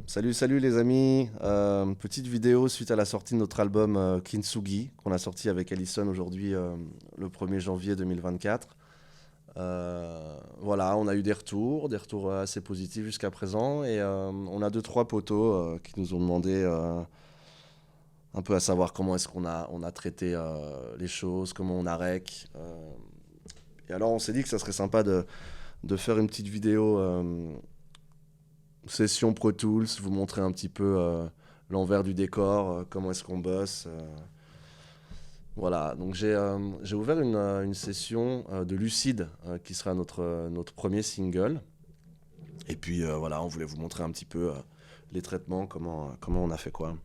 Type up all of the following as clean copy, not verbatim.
Salut les amis. Petite vidéo suite à la sortie de notre album Kintsugi qu'on a sorti avec Allison aujourd'hui le 1er janvier 2024. Voilà, on a eu des retours assez positifs jusqu'à présent et on a deux trois potos qui nous ont demandé un peu à savoir comment est-ce qu'on a traité les choses, comment on a rec. Et alors on s'est dit que ça serait sympa de faire une petite vidéo session Pro Tools, vous montrer un petit peu l'envers du décor, comment est-ce qu'on bosse. Voilà, donc j'ai ouvert une session de Lucide qui sera notre premier single. Et puis voilà, on voulait vous montrer un petit peu les traitements, comment on a fait quoi.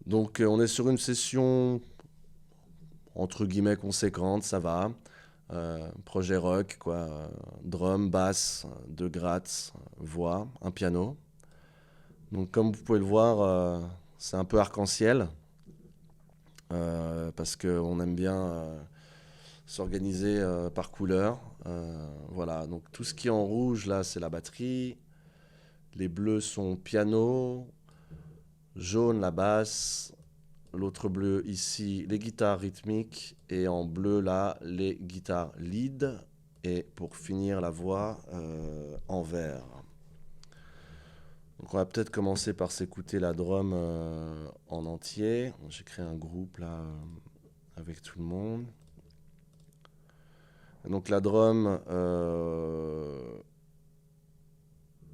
Donc on est sur une session entre guillemets conséquente, ça va. Projet rock, quoi. Drum, basse, deux grattes, voix, un piano. Donc comme vous pouvez le voir, c'est un peu arc-en-ciel. Parce qu'on aime bien s'organiser par couleur. Voilà, donc tout ce qui est en rouge là, c'est la batterie. Les bleus sont piano. Jaune, la basse. L'autre bleu ici, les guitares rythmiques. Et en bleu là, les guitares lead. Et pour finir, la voix en vert. Donc on va peut-être commencer par s'écouter la drum en entier. J'ai créé un groupe là avec tout le monde. Donc la drum,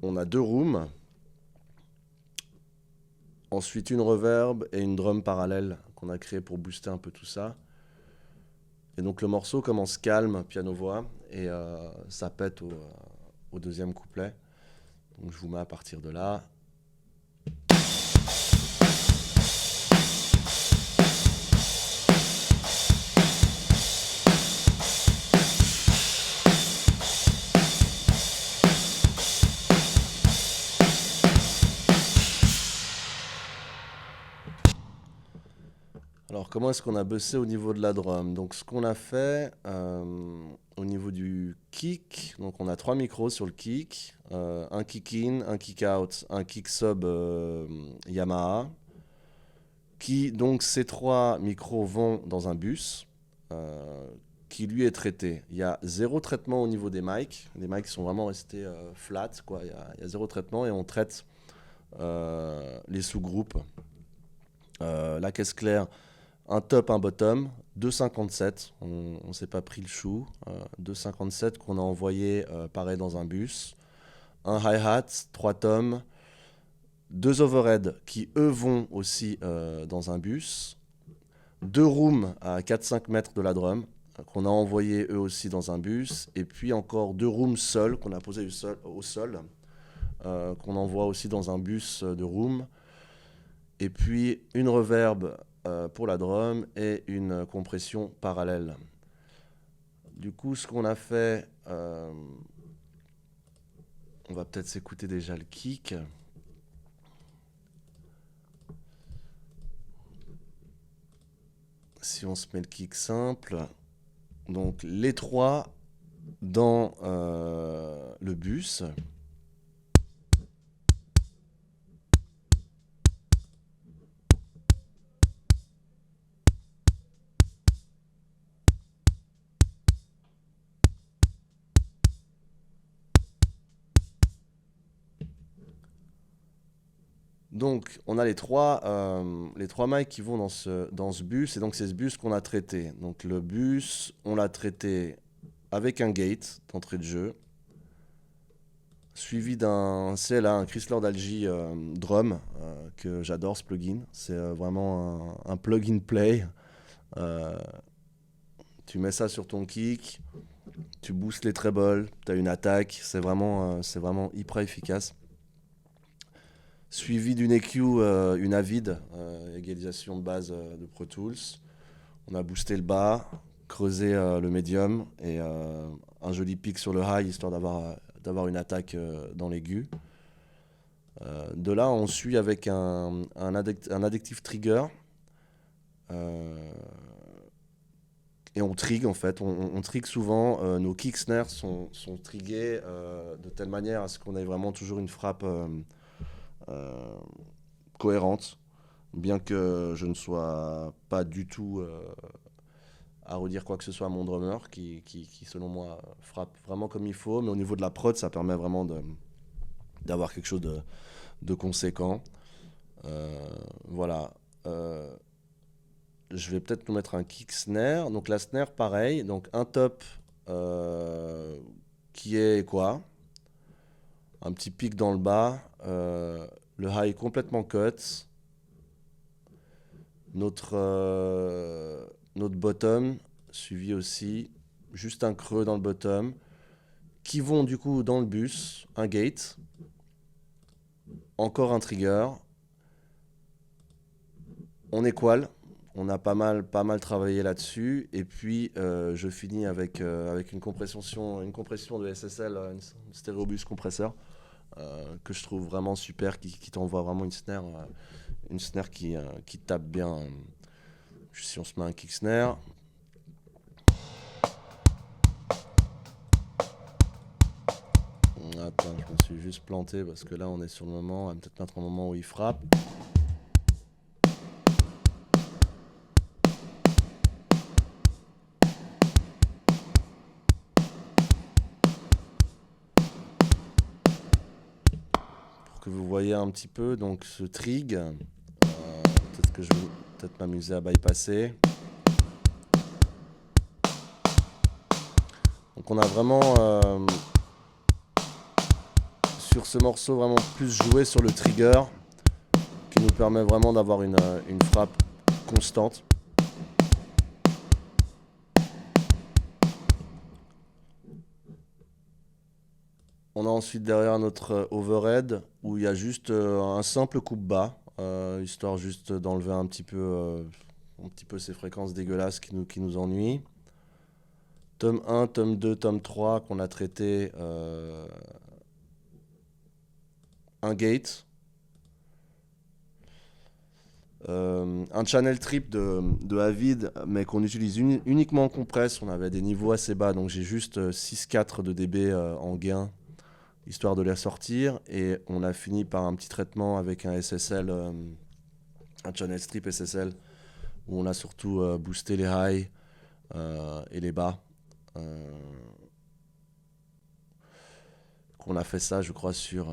on a deux rooms. Ensuite une reverb et une drum parallèle qu'on a créé pour booster un peu tout ça. Et donc le morceau commence calme, piano-voix, et ça pète au deuxième couplet. Donc je vous mets à partir de là. Alors comment est-ce qu'on a bossé au niveau de la drum? Donc ce qu'on a fait au niveau du kick, donc on a trois micros sur le kick, un kick in, un kick out, un kick sub Yamaha. Donc ces trois micros vont dans un bus qui lui est traité. Il y a zéro traitement au niveau des mics. Les mics sont vraiment restés flat, quoi. Il y a zéro traitement et on traite les sous-groupes. La caisse claire, un top, un bottom, 2,57. On ne s'est pas pris le chou. 2,57 qu'on a envoyé pareil dans un bus. Un hi-hat, 3 toms. Deux overhead qui eux vont aussi dans un bus. Deux rooms à 4-5 mètres de la drum qu'on a envoyé eux aussi dans un bus. Et puis encore deux rooms seuls qu'on a posés au sol qu'on envoie aussi dans un bus de room. Et puis une reverb pour la drum et une compression parallèle. Du coup, ce qu'on a fait, on va peut-être s'écouter déjà le kick. Si on se met le kick simple, donc les trois dans le bus. Donc, on a les trois mics qui vont dans ce bus, et donc c'est ce bus qu'on a traité. Donc, le bus, on l'a traité avec un gate d'entrée de jeu, suivi d'un CLA, un Chrysler d'Algie drum, que j'adore ce plugin. C'est vraiment un plug-in play. Tu mets ça sur ton kick, tu boostes les trebles, tu as une attaque, c'est vraiment hyper efficace. Suivi d'une EQ, une Avid, égalisation de base de Pro Tools. On a boosté le bas, creusé le médium et un joli pic sur le high histoire d'avoir une attaque dans l'aigu. De là, on suit avec un addictive trigger. Et on trigue en fait, on trigue souvent, nos kick snares sont trigués de telle manière à ce qu'on ait vraiment toujours une frappe euh, cohérente, bien que je ne sois pas du tout à redire quoi que ce soit à mon drummer, qui, selon moi, frappe vraiment comme il faut. Mais au niveau de la prod, ça permet vraiment d'avoir quelque chose de conséquent. Voilà. Je vais peut-être nous mettre un kick snare. Donc la snare, pareil. Donc un top qui est quoi? Un petit pic dans le bas. Le high complètement cut. Notre bottom, suivi aussi. Juste un creux dans le bottom. Qui vont du coup dans le bus. Un gate. Encore un trigger. On équale. On a pas mal travaillé là-dessus. Et puis, je finis avec une compression de SSL, une stéréo bus compresseur, que je trouve vraiment super, qui t'envoie vraiment une snare qui tape bien. Si on se met un kick snare. Attends, je me suis juste planté parce que là, on est sur le moment. On va peut-être mettre un moment où il frappe. Que vous voyez un petit peu donc ce trig, peut-être que je vais peut-être m'amuser à bypasser. Donc on a vraiment sur ce morceau vraiment plus joué sur le trigger, qui nous permet vraiment d'avoir une frappe constante. On a ensuite derrière notre overhead où il y a juste un simple coupe bas, histoire juste d'enlever un petit peu ces fréquences dégueulasses qui nous ennuient. Tome 1, tome 2, tome 3 qu'on a traité, un gate. Un channel trip de Avid, mais qu'on utilise uniquement en compresse. On avait des niveaux assez bas, donc j'ai juste 6,4 de dB en gain, histoire de les sortir. Et on a fini par un petit traitement avec un SSL, un channel strip SSL, où on a surtout boosté les highs et les bas. Qu'on a fait ça, je crois, sur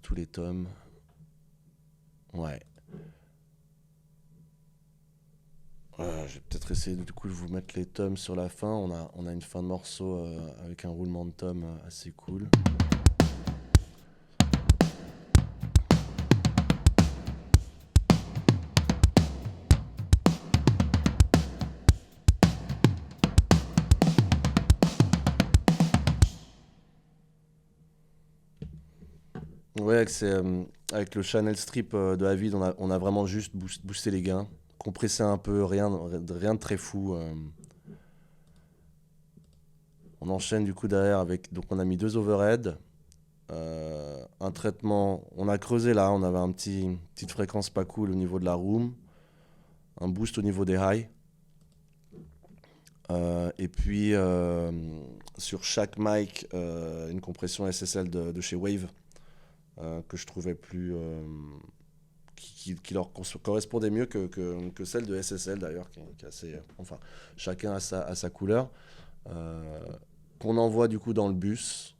tous les tomes. Ouais. Je vais peut-être essayer du coup de vous mettre les tomes sur la fin. On a une fin de morceau avec un roulement de tomes assez cool. Ouais, avec le channel strip de Avid, on a vraiment juste boosté les gains, compressé un peu, rien de très fou. On enchaîne du coup derrière avec, donc on a mis 2 overheads, un traitement, on a creusé là, on avait petite fréquence pas cool au niveau de la room, un boost au niveau des highs, et puis sur chaque mic, une compression SSL de chez Wave, que je trouvais qui leur correspondait mieux que celle de SSL d'ailleurs, qui est assez, enfin, chacun a sa couleur, qu'on envoie du coup dans le bus,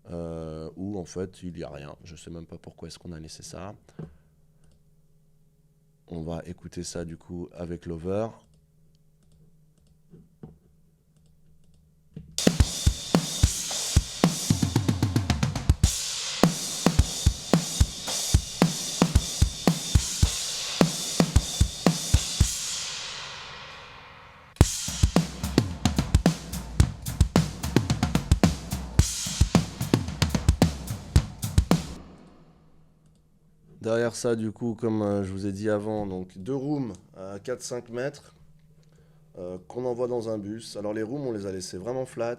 où en fait il n'y a rien. Je sais même pas pourquoi est-ce qu'on a laissé ça. On va écouter ça du coup avec l'over. Derrière ça, du coup, comme je vous ai dit avant, donc 2 rooms à 4-5 mètres, qu'on envoie dans un bus. Alors les rooms, on les a laissés vraiment flats,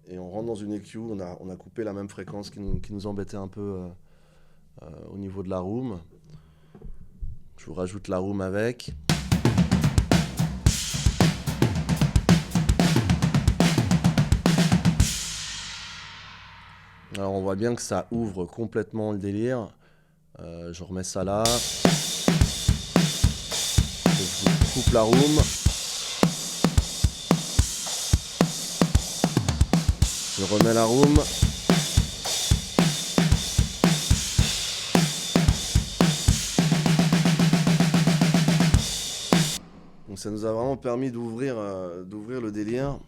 et on rentre dans une EQ. On a coupé la même fréquence qui nous embêtait un peu au niveau de la room. Je vous rajoute la room avec. Alors on voit bien que ça ouvre complètement le délire. Je remets ça là. Je coupe la room. Je remets la room. Donc ça nous a vraiment permis d'ouvrir le délire.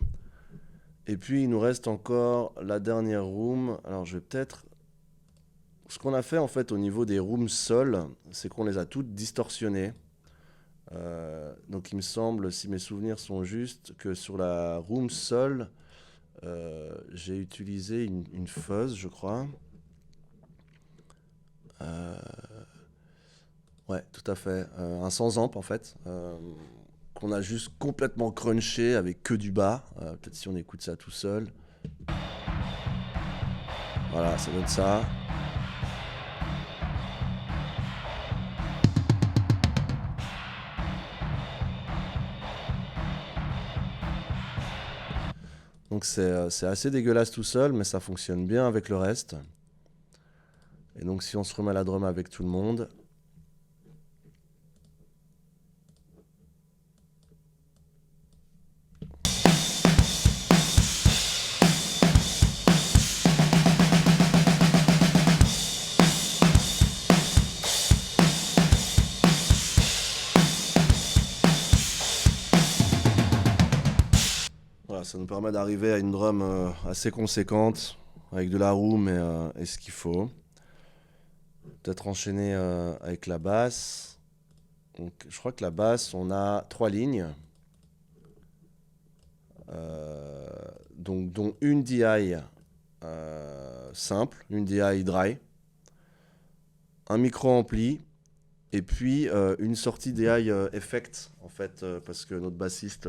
Et puis il nous reste encore la dernière room. Alors je vais peut-être... Ce qu'on a fait en fait au niveau des rooms sol, c'est qu'on les a toutes distorsionnées. Donc il me semble, si mes souvenirs sont justes, que sur la room sol, j'ai utilisé une fuzz, je crois. Ouais, tout à fait. Un sans amp en fait. Qu'on a juste complètement crunché avec que du bas. Peut-être si on écoute ça tout seul. Voilà, ça donne ça. Donc c'est assez dégueulasse tout seul, mais ça fonctionne bien avec le reste. Et donc si on se remet à la drum avec tout le monde... Voilà, ça nous permet d'arriver à une drum assez conséquente, avec de la room et ce qu'il faut. Peut-être enchaîner avec la basse. Donc, je crois que la basse, on a 3 lignes. Donc, dont une DI simple, une DI dry, un micro ampli, et puis une sortie DI effect, en fait, parce que notre bassiste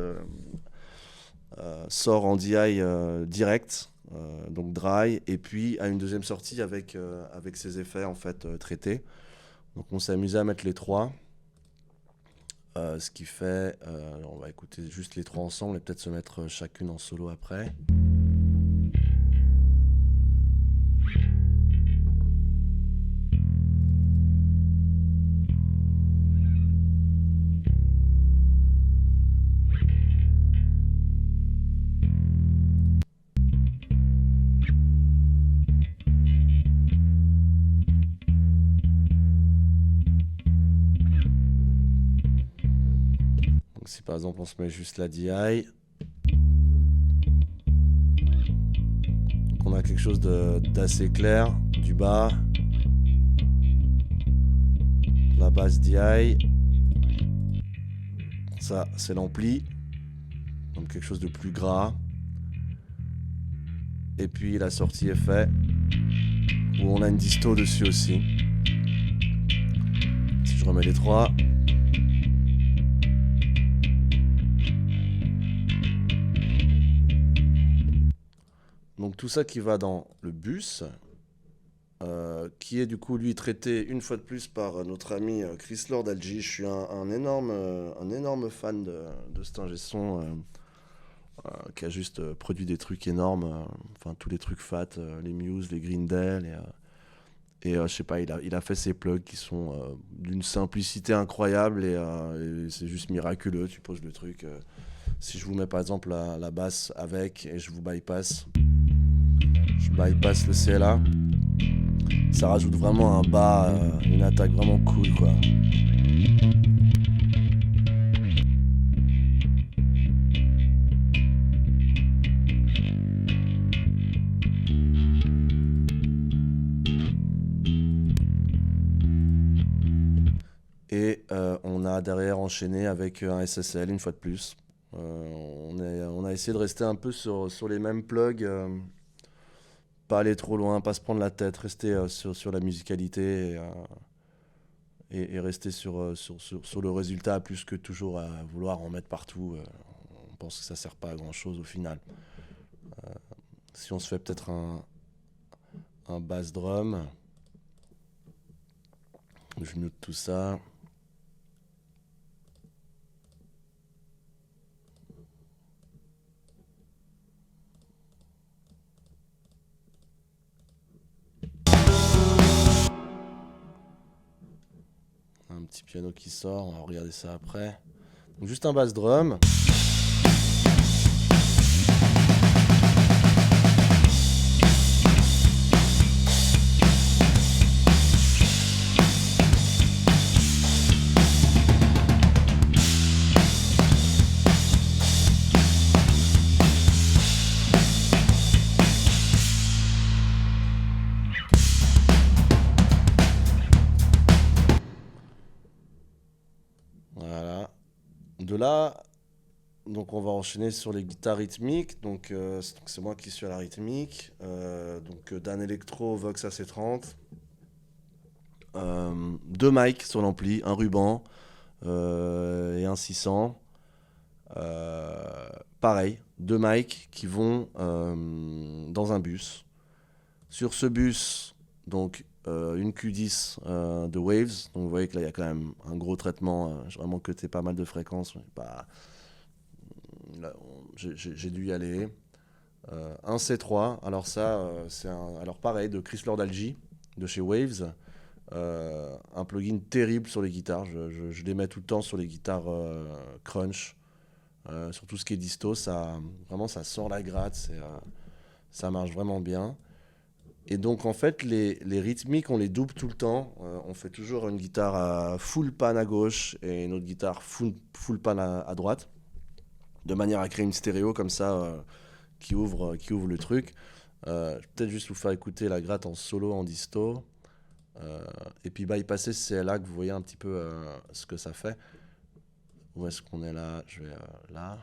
sort en DI direct, donc dry, et puis à une deuxième sortie avec ses effets en fait traités. Donc on s'est amusé à mettre les trois, ce qui fait, on va écouter juste les trois ensemble et peut-être se mettre chacune en solo après. Donc si par exemple on se met juste la DI, donc on a quelque chose d'assez clair, du bas, la basse DI, ça c'est l'ampli, donc quelque chose de plus gras, et puis la sortie effet, où on a une disto dessus aussi. Si je remets les trois. Donc tout ça qui va dans le bus, qui est du coup lui traité une fois de plus par notre ami Chris Lord Algie. Je suis un énorme fan de cet ingé son qui a juste produit des trucs énormes, enfin tous les trucs fat, les Muse, les Grindel et je sais pas, il a fait ces plugs qui sont d'une simplicité incroyable et c'est juste miraculeux. Tu poses le truc. Si je vous mets par exemple la basse avec et je bypass le CLA, ça rajoute vraiment un bas, une attaque vraiment cool quoi. Et on a derrière enchaîné avec un SSL une fois de plus. On a essayé de rester un peu sur les mêmes plugs, pas aller trop loin, pas se prendre la tête, rester sur la musicalité et rester sur le résultat plus que toujours à vouloir en mettre partout. On pense que ça sert pas à grand chose au final. Si on se fait peut-être un bass drum, je mute tout ça. petit piano qui sort, on va regarder ça après. Donc juste un bass drum. Voilà. De là, donc on va enchaîner sur les guitares rythmiques. Donc c'est moi qui suis à la rythmique. Dan Electro Vox AC30. Deux mics sur l'ampli, un ruban et un 600. Pareil, deux mics qui vont dans un bus. Sur ce bus, donc une Q10 de Waves. Donc vous voyez que là il y a quand même un gros traitement. J'ai vraiment cuté pas mal de fréquences. J'ai dû y aller. Un C3. Alors ça, alors pareil de Chris Lord-Alge de chez Waves. Un plugin terrible sur les guitares. Je les mets tout le temps sur les guitares crunch. Sur tout ce qui est disto, ça sort la gratte. Ça marche vraiment bien. Et donc en fait les rythmiques on les double tout le temps. On fait toujours une guitare à full pan à gauche et une autre guitare full pan à droite, de manière à créer une stéréo comme ça qui ouvre le truc. Je vais peut-être juste vous faire écouter la gratte en solo en disto et puis bypasser ce CLA que vous voyez un petit peu ce que ça fait. Où est-ce qu'on est là? Je vais là.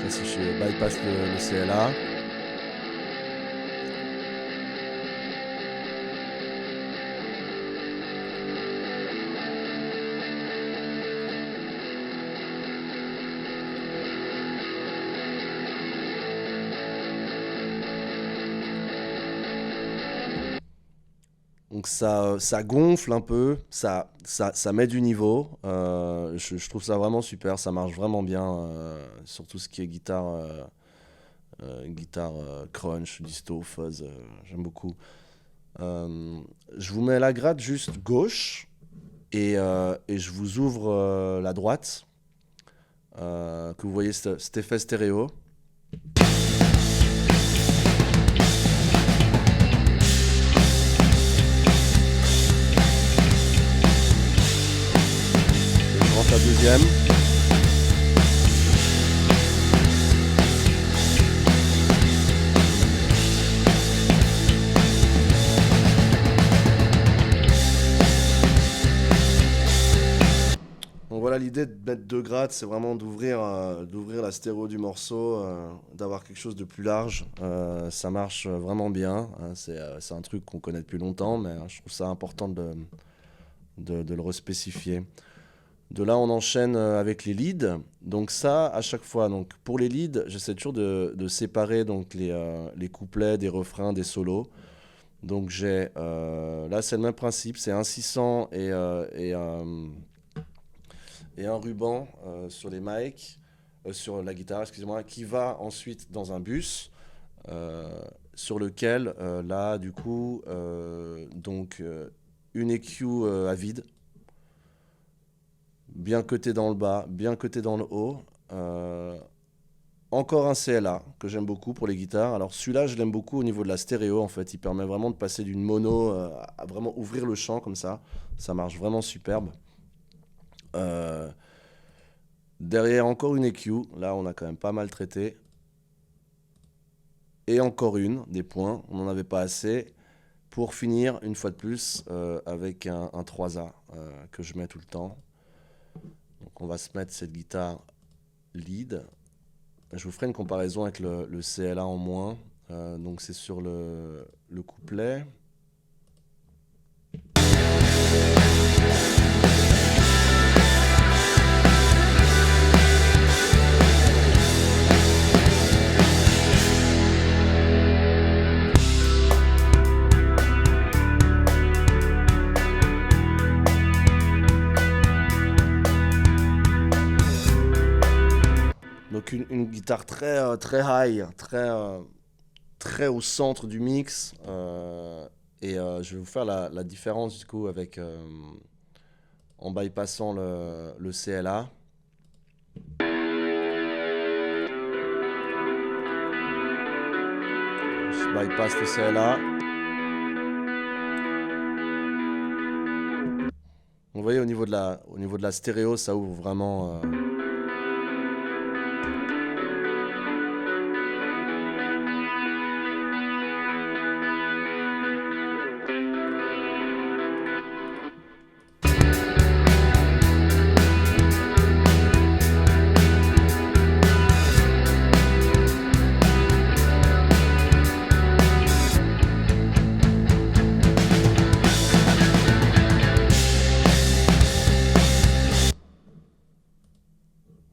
Si je bypass le CLA. Donc ça gonfle un peu, ça met du niveau. Je trouve ça vraiment super, ça marche vraiment bien sur tout ce qui est guitare crunch, disto, fuzz, j'aime beaucoup. Je vous mets la gratte juste gauche et je vous ouvre la droite, que vous voyez cet effet stéréo. La deuxième. Donc voilà, l'idée de mettre deux grattes, c'est vraiment d'ouvrir la stéréo du morceau, d'avoir quelque chose de plus large. Ça marche vraiment bien. C'est un truc qu'on connaît depuis longtemps, mais je trouve ça important de le respécifier. De là, on enchaîne avec les leads. Donc ça, à chaque fois, donc pour les leads, j'essaie toujours de séparer donc les couplets, des refrains, des solos. Donc j'ai, là c'est le même principe, c'est un 600 et un ruban sur les mics, sur la guitare, excusez-moi, qui va ensuite dans un bus sur lequel, là, du coup, une EQ à vide, bien cuté dans le bas, bien cuté dans le haut. Encore un CLA que j'aime beaucoup pour les guitares. Alors celui-là, je l'aime beaucoup au niveau de la stéréo, en fait. Il permet vraiment de passer d'une mono à vraiment ouvrir le champ comme ça. Ça marche vraiment superbe. Derrière, encore une EQ. Là, on a quand même pas mal traité. Et encore une, des points. On n'en avait pas assez. Pour finir, une fois de plus, avec un 3A que je mets tout le temps. Donc on va se mettre cette guitare lead. Je vous ferai une comparaison avec le CLA en moins. Donc c'est sur le couplet. Donc une guitare très high, très au centre du mix. Je vais vous faire la différence du coup avec en bypassant le CLA. Je bypass le CLA. Vous voyez au niveau de la stéréo, ça ouvre vraiment.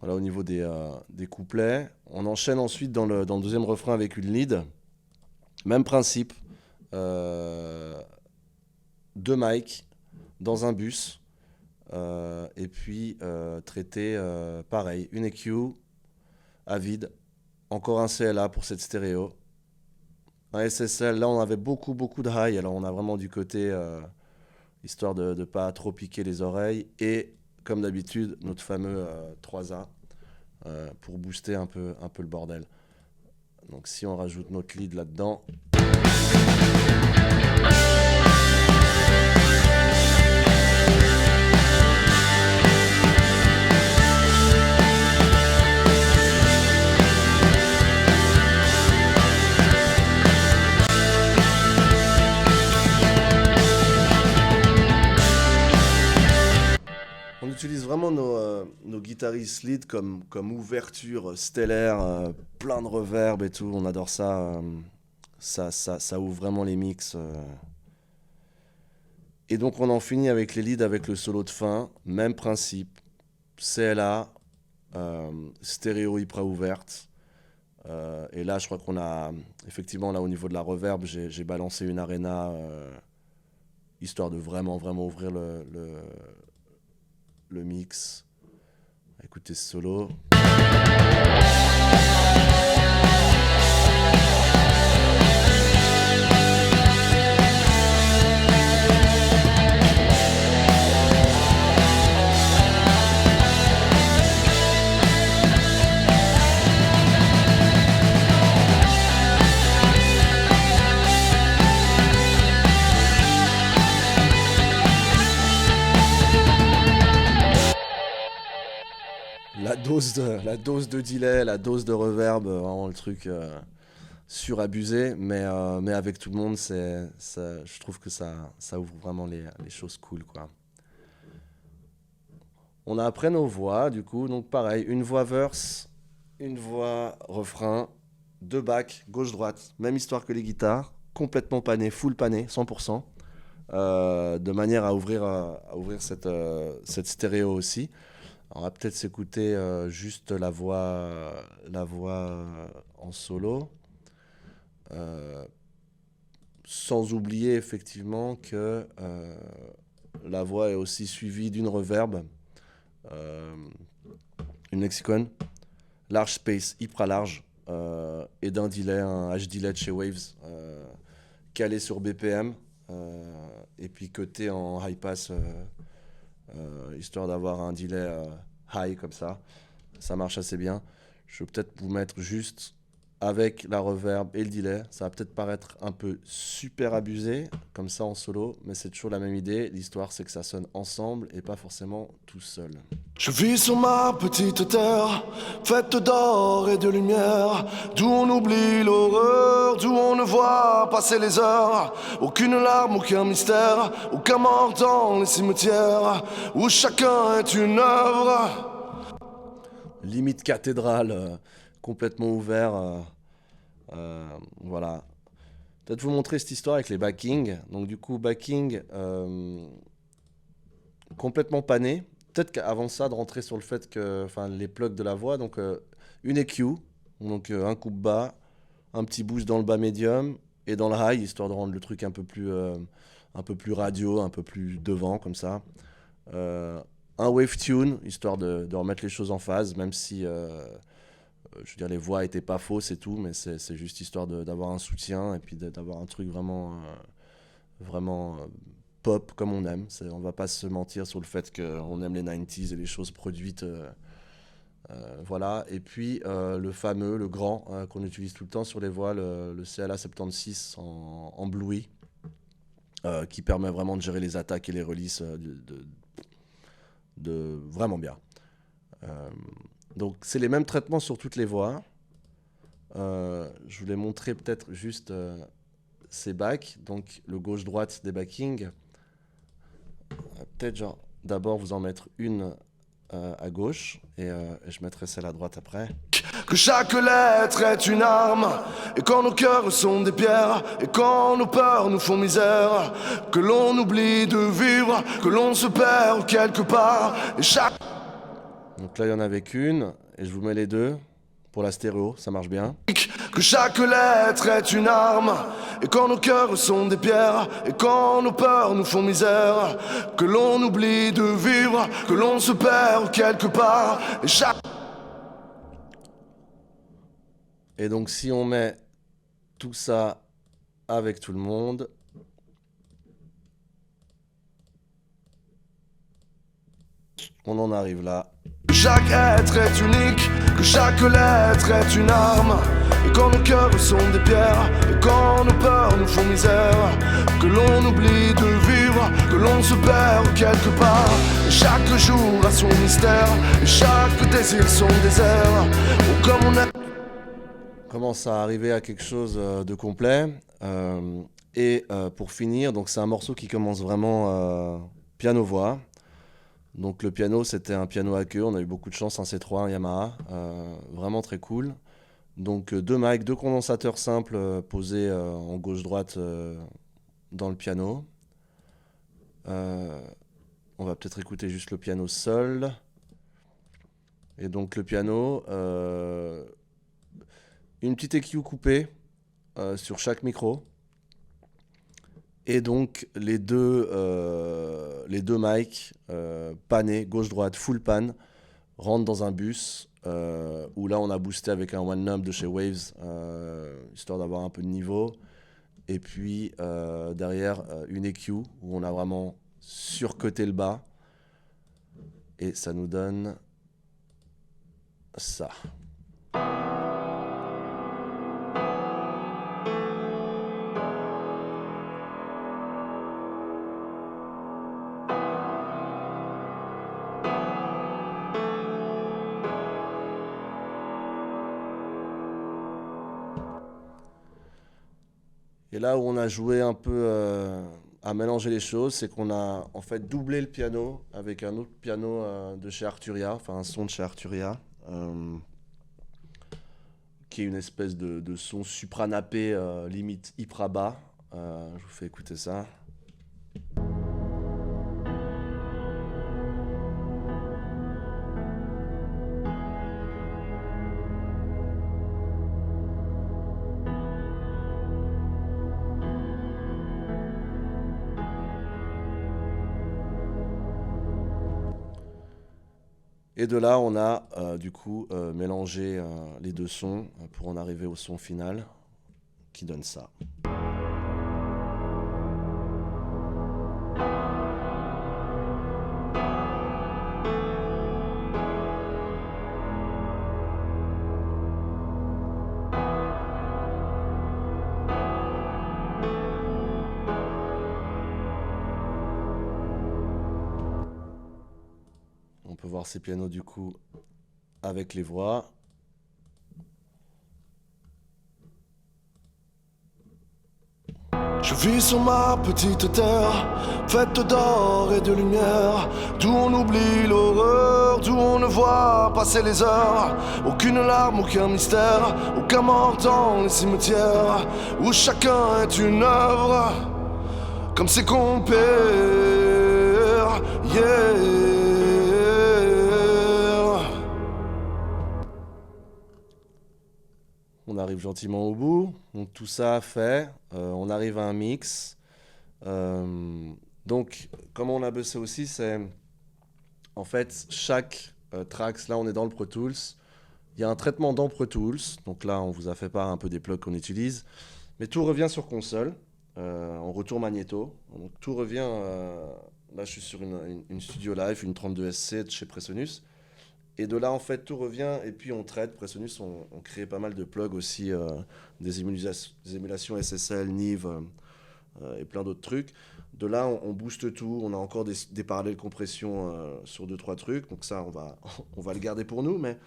Voilà, au niveau des couplets. On enchaîne ensuite dans le deuxième refrain avec une lead. Même principe. Deux mics dans un bus. Et puis traité pareil. Une EQ à vide. Encore un CLA pour cette stéréo. Un SSL. Là, on avait beaucoup de high. Alors, on a vraiment du côté histoire de ne pas trop piquer les oreilles. Et comme d'habitude, notre fameux 3A pour booster un peu le bordel. Donc si on rajoute notre lead là-dedans. On utilise vraiment nos guitaristes lead comme ouverture stellaire, plein de reverb et tout. On adore ça. Ça ouvre vraiment les mix. Et donc on en finit avec les leads avec le solo de fin. Même principe. CLA, stéréo hyper ouverte. Et là, je crois qu'on a... Effectivement, là, au niveau de la reverb, j'ai balancé une arena histoire de vraiment ouvrir le mix. Écoutez ce solo. La dose de delay, la dose de reverb, vraiment le truc surabusé, mais avec tout le monde, je trouve que ça ouvre vraiment les choses cool, quoi. On a après nos voix, du coup, donc pareil, une voix verse, une voix refrain, deux backs, gauche-droite, même histoire que les guitares, complètement pané, full pané, 100%, de manière à ouvrir cette stéréo aussi. On va peut-être s'écouter juste la voix en solo. Sans oublier effectivement que la voix est aussi suivie d'une reverb, une lexicon, large space, hyper large, et d'un delay, un H-delay de chez Waves, calé sur BPM, et puis coté en high pass, histoire d'avoir un delay high comme ça. Ça marche assez bien. Je vais peut-être vous mettre juste avec la reverb et le delay. Ça va peut-être paraître un peu super abusé comme ça en solo, mais c'est toujours la même idée. L'histoire, c'est que ça sonne ensemble et pas forcément tout seul. Je vis sur ma petite terre, faite d'or et de lumière, d'où on oublie l'horreur, d'où on ne voit passer les heures. Aucune larme, aucun mystère, aucun mort dans les cimetières, où chacun est une œuvre. Limite cathédrale, complètement ouvert. Voilà. Peut-être vous montrer cette histoire avec les backings. Donc du coup, backing complètement pané. Peut-être qu'avant ça, de rentrer sur le fait que, enfin, les plugs de la voix, donc une EQ, donc un coupe bas, un petit boost dans le bas médium et dans le high, histoire de rendre le truc un peu plus radio, un peu plus devant, comme ça. Un wave tune, histoire de remettre les choses en phase, même si je veux dire, les voix étaient pas fausses et tout, mais c'est juste histoire d'avoir un soutien et puis d'avoir un truc vraiment pop comme on aime. On va pas se mentir sur le fait qu'on aime les 90s et les choses produites. Voilà. Et puis le fameux, le grand, qu'on utilise tout le temps sur les voix, le CLA 76 en Bluey, qui permet vraiment de gérer les attaques et les releases de vraiment bien. Donc c'est les mêmes traitements sur toutes les voix. Je voulais montrer peut-être juste ces backs, donc le gauche-droite des backings. Peut-être genre d'abord vous en mettre une à gauche et je mettrai celle à droite après. Que chaque lettre est une arme, et quand nos cœurs sont des pierres, et quand nos peurs nous font misère, que l'on oublie de vivre, que l'on se perd quelque part, et chaque... Donc là il y en avait qu'une, et je vous mets les deux pour la stéréo, ça marche bien. Que chaque lettre est une arme, et quand nos cœurs sont des pierres, et quand nos peurs nous font misère, que l'on oublie de vivre, que l'on se perd quelque part, et chaque... Et donc si on met tout ça avec tout le monde, on en arrive là. Chaque être est unique, que chaque lettre est une arme, et quand nos cœurs sont des pierres, et quand nos peurs nous font misère, que l'on oublie de vivre, que l'on se perd quelque part, et chaque jour a son mystère, et chaque désir son désert, ou comme on est... Commence à arriver à quelque chose de complet. Et pour finir, donc c'est un morceau qui commence vraiment piano-voix. Donc le piano, c'était un piano à queue. On a eu beaucoup de chance, un C3, un Yamaha. Vraiment très cool. Donc deux mics, deux condensateurs simples posés en gauche-droite dans le piano. On va peut-être écouter juste le piano seul. Et donc le piano... une petite EQ coupée sur chaque micro. Et donc les deux mics panés, gauche-droite, full pan, rentrent dans un bus où là on a boosté avec un one nub de chez Waves, histoire d'avoir un peu de niveau. Et puis derrière une EQ où on a vraiment surcoté le bas. Et ça nous donne ça. Et là où on a joué un peu à mélanger les choses, c'est qu'on a en fait doublé le piano avec un autre piano de chez Arturia, enfin un son de chez Arturia, qui est une espèce de son supranappé limite hyper bas. Je vous fais écouter ça. Et de là, on a du coup mélangé les deux sons pour en arriver au son final qui donne ça. On peut voir ces pianos du coup avec les voix. Je vis sur ma petite terre, faite d'or et de lumière, d'où on oublie l'horreur, d'où on ne voit passer les heures. Aucune larme, aucun mystère, aucun mort dans les cimetières, où chacun est une œuvre, comme ses compères, yeah. On arrive gentiment au bout, donc tout ça fait, on arrive à un mix. Donc comment on a bossé aussi, c'est en fait chaque tracks, là on est dans le Pro Tools, Il y a un traitement dans Pro Tools, donc là on vous a fait part un peu des plugs qu'on utilise, mais tout revient sur console, en retour magnéto. Donc tout revient, là je suis sur une Studio Live, une 32SC de chez Presonus, et de là en fait tout revient, et puis on traite, Presonus on crée pas mal de plugs aussi, des émulations SSL, NIV, et plein d'autres trucs. De là, on booste tout, on a encore des parallèles compression sur 2-3 trucs, donc ça, on va le garder pour nous, mais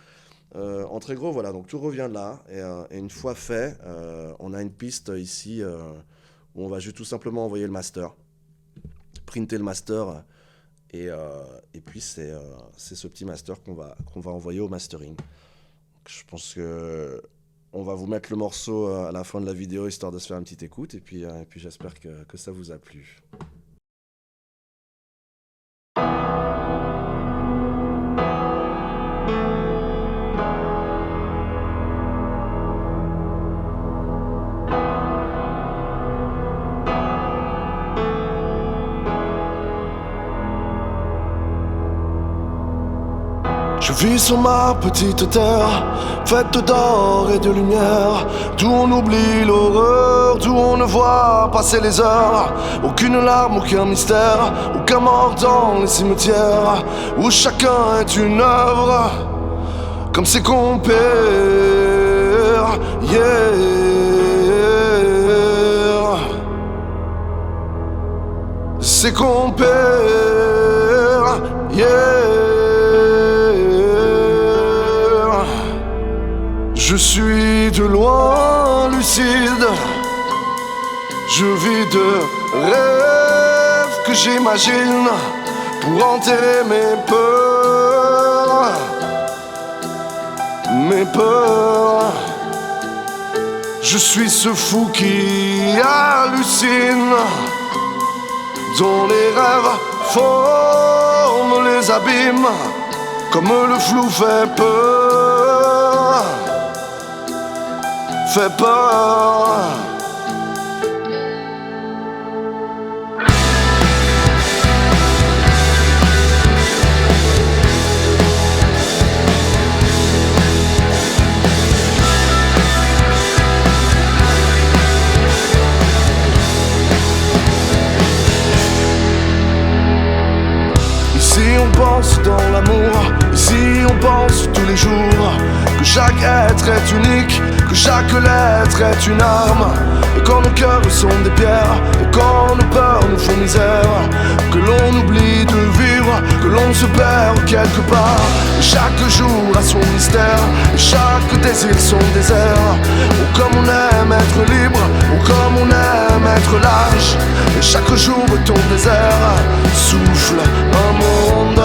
en très gros, voilà, donc tout revient de là, et une fois fait, on a une piste ici où on va juste tout simplement envoyer le master, printer le master, et puis c'est ce petit master qu'on va envoyer au mastering. Donc, je pense que on va vous mettre le morceau à la fin de la vidéo, histoire de se faire une petite écoute, et puis j'espère que ça vous a plu. Je vis sur ma petite terre, faite d'or et de lumière, d'où on oublie l'horreur, d'où on ne voit passer les heures. Aucune larme, aucun mystère, aucun mort dans les cimetières, où chacun est une œuvre, comme ses compères, yeah. Ses compères, yeah. Je suis de loin lucide, je vis de rêves que j'imagine pour enterrer mes peurs, mes peurs. Je suis ce fou qui hallucine, dont les rêves forment les abîmes, comme le flou fait peur, fait peur. Ici on pense dans l'amour, ici on pense tous les jours que chaque être est unique, que chaque lettre est une arme, et quand nos cœurs sont des pierres, et quand nos peurs nous font misère, que l'on oublie de vivre, que l'on se perd quelque part. Et chaque jour a son mystère, et chaque désir son désert. Oh comme on aime être libre, oh comme on aime être lâche, et chaque jour ton désert souffle un monde.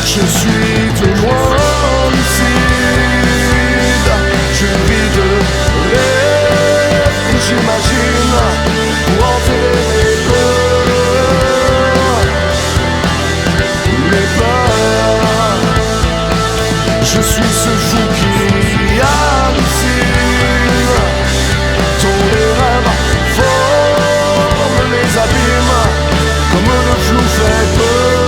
Je suis de loin lucide, je vis de rêves que j'imagine pour enterrer mes peurs, mes peurs. Je suis ce fou qui hallucine, dont les rêves forment les abîmes, comme le flou fait peur.